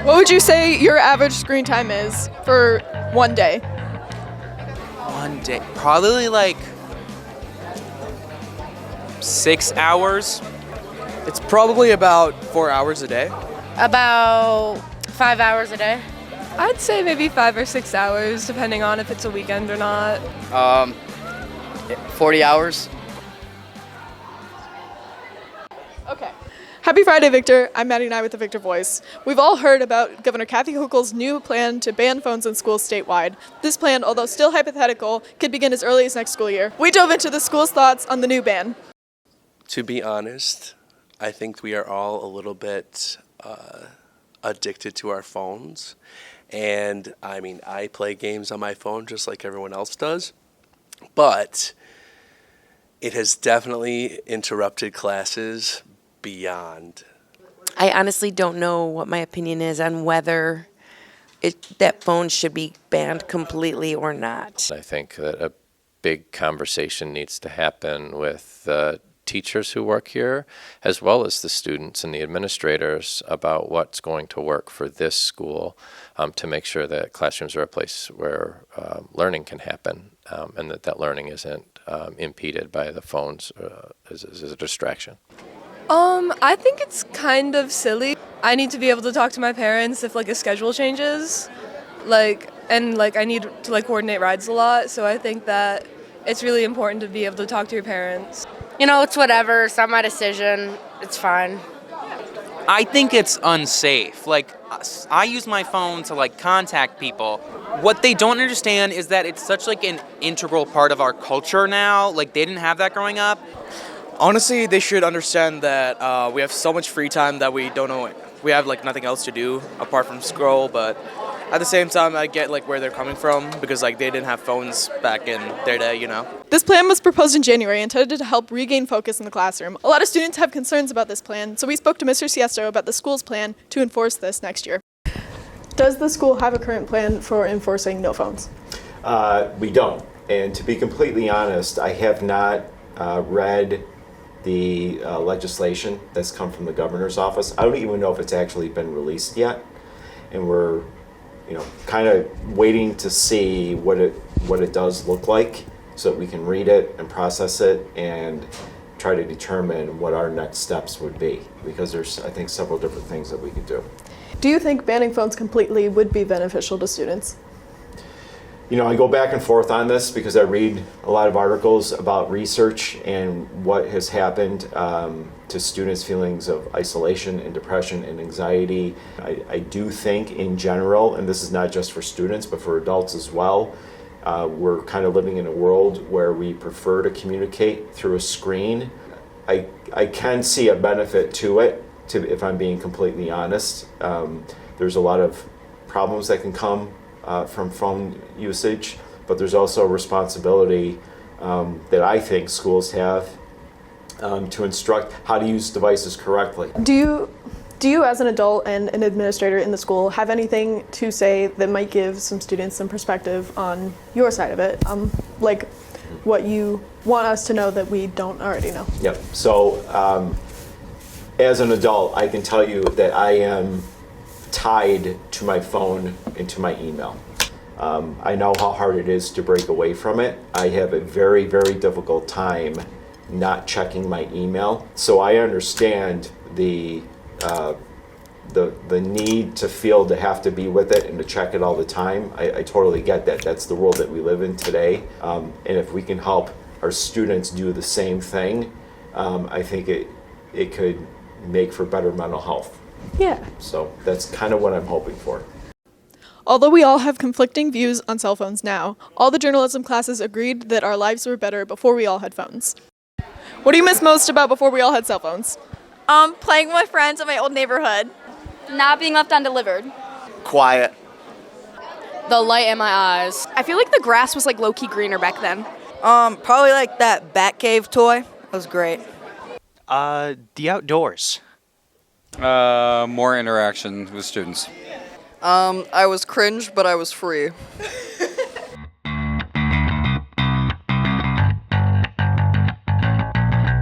What would you say your average screen time is for one day? One day, probably like 6 hours. It's probably about 4 hours a day. About 5 hours a day. I'd say maybe 5 or 6 hours, depending on if it's a weekend or not. 40 hours. Okay. Happy Friday, Victor. I'm Maddie and I with the Victor Voice. We've all heard about Governor Kathy Hochul's new plan to ban phones in schools statewide. This plan, although still hypothetical, could begin as early as next school year. We dove into the school's thoughts on the new ban. To be honest, I think we are all a little bit addicted to our phones. And I mean, I play games on my phone just like everyone else does. But it has definitely interrupted classes beyond. I honestly don't know what my opinion is on whether that phone should be banned completely or not. I think that a big conversation needs to happen with the teachers who work here, as well as the students and the administrators, about what's going to work for this school to make sure that classrooms are a place where learning can happen and that learning isn't impeded by the phones as a distraction. I think it's kind of silly. I need to be able to talk to my parents if a schedule changes, and I need to coordinate rides a lot. So I think that it's really important to be able to talk to your parents. It's whatever. It's not my decision. It's fine. I think it's unsafe. I use my phone to contact people. What they don't understand is that it's such an integral part of our culture now. They didn't have that growing up. Honestly, they should understand that we have so much free time that we don't know. We have nothing else to do apart from scroll, but at the same time, I get where they're coming from because they didn't have phones back in their day, This plan was proposed in January, intended to help regain focus in the classroom. A lot of students have concerns about this plan, so we spoke to Mr. Siesto about the school's plan to enforce this next year. Does the school have a current plan for enforcing no phones? We don't. And to be completely honest, I have not read the legislation that's come from the governor's office. I don't even know if it's actually been released yet. And we're kind of waiting to see what it does look like so that we can read it and process it and try to determine what our next steps would be, because there's, I think, several different things that we could do. Do you think banning phones completely would be beneficial to students? I go back and forth on this because I read a lot of articles about research and what has happened to students' feelings of isolation and depression and anxiety. I do think in general, and this is not just for students but for adults as well, we're kind of living in a world where we prefer to communicate through a screen. I can see a benefit to it, if I'm being completely honest. There's a lot of problems that can come from phone usage, but there's also a responsibility that I think schools have to instruct how to use devices correctly. Do you as an adult and an administrator in the school have anything to say that might give some students some perspective on your side of it? What you want us to know that we don't already know? Yep. So as an adult, I can tell you that I am tied to my phone and to my email. I know how hard it is to break away from it. I have a very, very difficult time not checking my email. So I understand the need to feel to have to be with it and to check it all the time. I totally get that. That's the world that we live in today. And if we can help our students do the same thing, I think it could make for better mental health. Yeah. So that's kind of what I'm hoping for. Although we all have conflicting views on cell phones now, all the journalism classes agreed that our lives were better before we all had phones. What do you miss most about before we all had cell phones? Playing with my friends in my old neighborhood. Not being left undelivered. Quiet. The light in my eyes. I feel like the grass was low-key greener back then. Probably that Batcave toy. That was great. The outdoors. More interaction with students. I was cringe, but I was free.